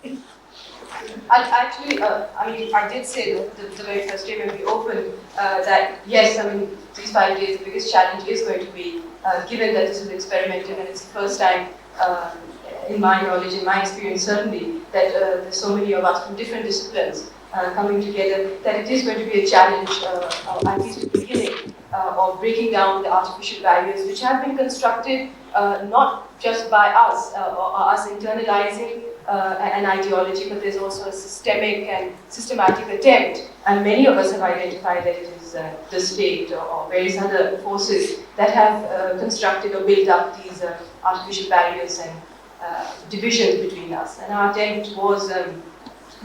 I did say that the very first day when we opened that yes, these 5 days, the biggest challenge is going to be, given that this is experimental and it's the first time, in my knowledge, in my experience certainly, that there's so many of us from different disciplines coming together, that it is going to be a challenge, at least at the beginning, of breaking down the artificial barriers which have been constructed not just by us, or us internalizing an ideology, but there's also a systemic and systematic attempt, and many of us have identified that it is the state or various other forces that have constructed or built up these artificial barriers and divisions between us. And our attempt was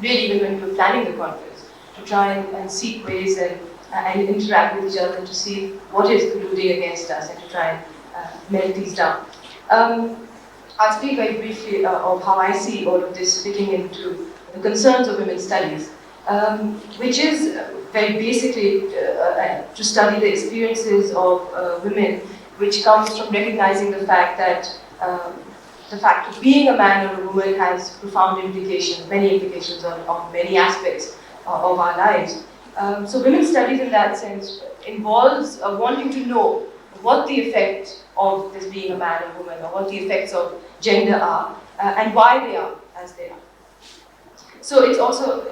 really, even when we were planning the conference, to try and seek ways and interact with each other to see what is colluding against us and to try and melt these down. I'll speak very briefly of how I see all of this fitting into the concerns of women's studies, which is very basically to study the experiences of women, which comes from recognizing the fact that the fact of being a man or a woman has profound implications, many implications on many aspects of our lives. So women's studies in that sense involves wanting to know what the effect of this being a man or woman, or what the effects of gender are, and why they are as they are. So it's also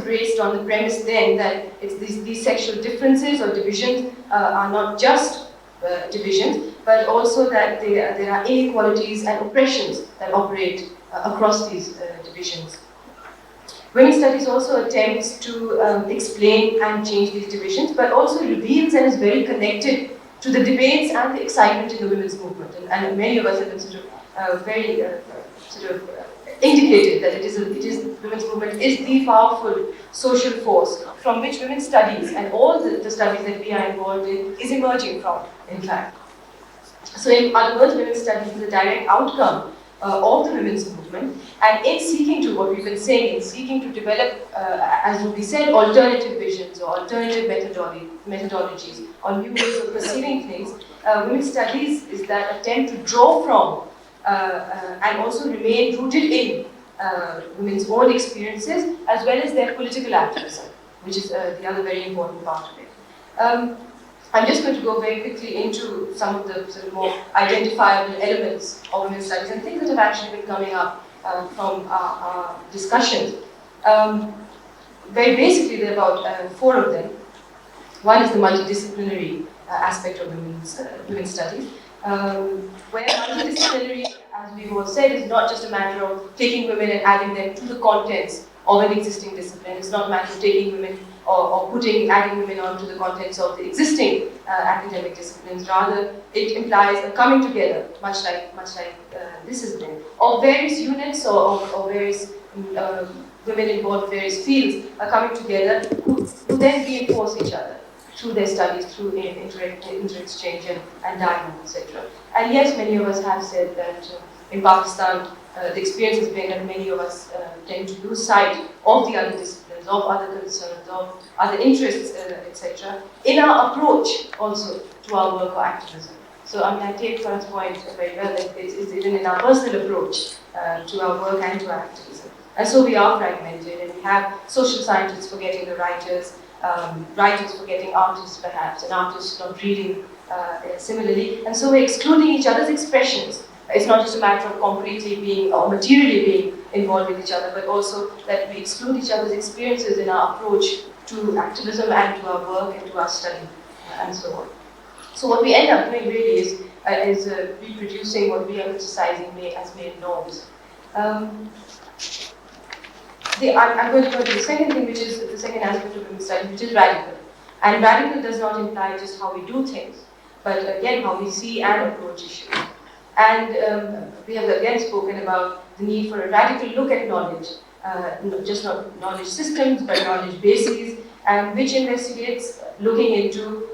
based on the premise then that it's these sexual differences or divisions are not just divisions, but also that there are inequalities and oppressions that operate across these divisions. Women's studies also attempts to explain and change these divisions, but also reveals and is very connected to the debates and the excitement in the women's movement. And many of us have been very indicated that it is women's movement is the powerful social force from which women's studies and all the studies that we are involved in is emerging from, in fact. So in other words, women's studies is a direct outcome of the women's movement, and in seeking to, what we've been saying, in seeking to develop, as we said, alternative visions or alternative methodologies or new ways of perceiving things, women's studies is that attempt to draw from and also remain rooted in women's own experiences as well as their political activism, which is the other very important part of it. I'm just going to go very quickly into some of the sort of more identifiable elements of women's studies and things that have actually been coming up from our discussions. Very basically, there are about 4 of them. One is the multidisciplinary aspect of women's studies, where multidisciplinary, as we've all said, is not just a matter of taking women and adding them to the contents of an existing discipline. It's not a matter of taking women or adding women onto the contents of the existing academic disciplines. Rather, it implies a coming together, much like this has been, of various units or various women involved in various fields are coming together who then reinforce each other through their studies, through inter-exchange and dialogue, etc. And yes, many of us have said that in Pakistan, the experience has been that many of us tend to lose sight of the other disciplines, of other concerns, of other interests, etc., in our approach also to our work or activism. So I take Farah's point very well, that it's even in our personal approach to our work and to our activism. And so we are fragmented, and we have social scientists forgetting the writers, writers forgetting artists perhaps, and artists not reading similarly. And so we're excluding each other's expressions. It's not just a matter of concretely being or materially being involved with each other, but also that we exclude each other's experiences in our approach to activism and to our work and to our study and so on. So what we end up doing really is reproducing what we are criticizing as male norms. I'm going to go to the second thing, which is the second aspect of women's studies, which is radical. And radical does not imply just how we do things, but again, how we see and approach issues. And we have again spoken about the need for a radical look at knowledge, just not knowledge systems, but knowledge bases, which investigates looking into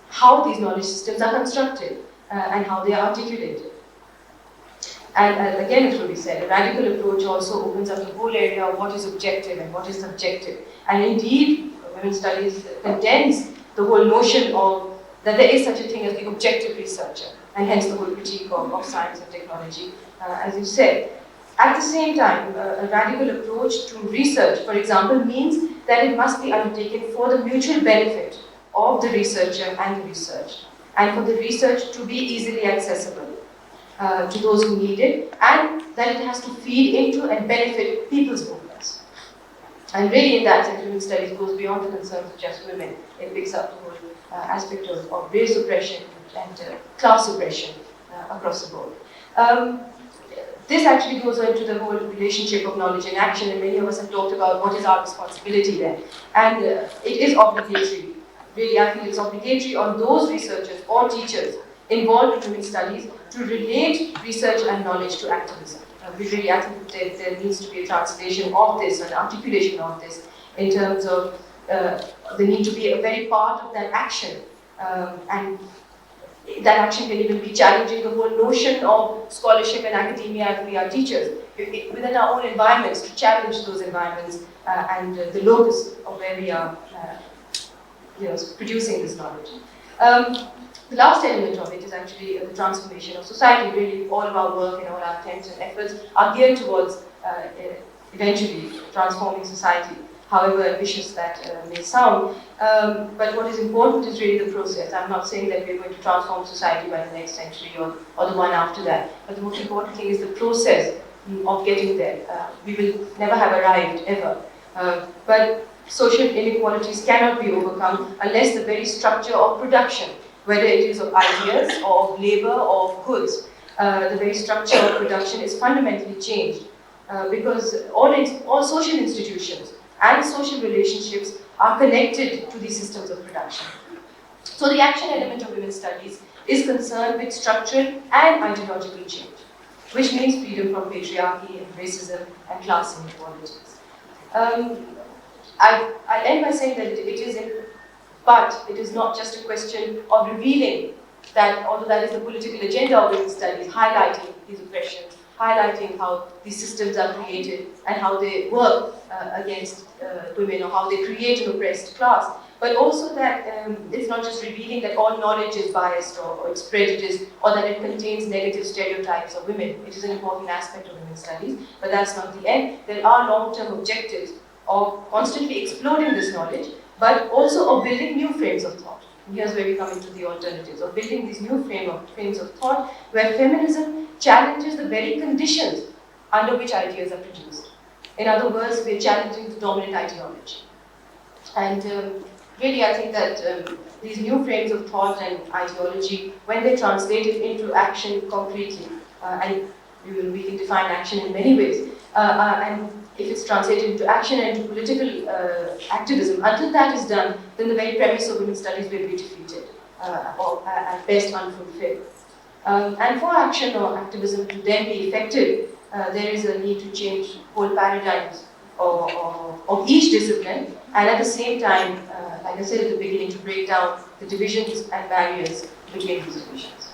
how these knowledge systems are constructed and how they are articulated. And again, it will be said, a radical approach also opens up the whole area of what is objective and what is subjective. And indeed, women's studies condemns the whole notion of that there is such a thing as the objective researcher, and hence the whole critique of science and technology, as you said. At the same time, a radical approach to research, for example, means that it must be undertaken for the mutual benefit of the researcher and the research, and for the research to be easily accessible to those who need it, and that it has to feed into and benefit people's movements. And really, in that sense, women's studies goes beyond the concerns of just women. It picks up the whole aspect of race oppression and class oppression across the board. This actually goes into the whole relationship of knowledge and action, and many of us have talked about what is our responsibility there. And it is obligatory. Really, I think it's obligatory on those researchers or teachers involved in women's studies to relate research and knowledge to activism. Really, I think there needs to be a translation of this, an articulation of this, in terms of the need to be a very part of that action. And that action can even be challenging the whole notion of scholarship and academia as we are teachers, within our own environments, to challenge those environments and the locus of where we are producing this knowledge. The last element of it is actually the transformation of society. Really, all of our work and all our attempts and efforts are geared towards eventually transforming society, however ambitious that may sound. But what is important is really the process. I'm not saying that we're going to transform society by the next century or the one after that, but the most important thing is the process of getting there. We will never have arrived, ever. But social inequalities cannot be overcome unless the very structure of production, whether it is of ideas or of labor or of goods, the very structure of production is fundamentally changed because all social institutions and social relationships are connected to these systems of production. So the action element of women's studies is concerned with structural and ideological change, which means freedom from patriarchy and racism and class inequalities. I'll end by saying that it is not just a question of revealing that, although that is the political agenda of women's studies, highlighting these oppressions, highlighting how these systems are created and how they work against women, or how they create an oppressed class, but also that it's not just revealing that all knowledge is biased or it's prejudiced, or that it contains negative stereotypes of women. It is an important aspect of women's studies, but that's not the end. There are long-term objectives of constantly exploding this knowledge, but also of building new frames of thought. And here's where we come into the alternatives, of building these new frames of thought where feminism challenges the very conditions under which ideas are produced. In other words, we're challenging the dominant ideology. And really, I think that these new frames of thought and ideology, when they're translated into action concretely, and we can define action in many ways, and if it's translated into action and into political activism, until that is done, then the very premise of women's studies will be defeated, or at best unfulfilled. And for action or activism to then be effective, there is a need to change whole paradigms of each discipline, and at the same time, like I said at the beginning, to break down the divisions and barriers between these divisions.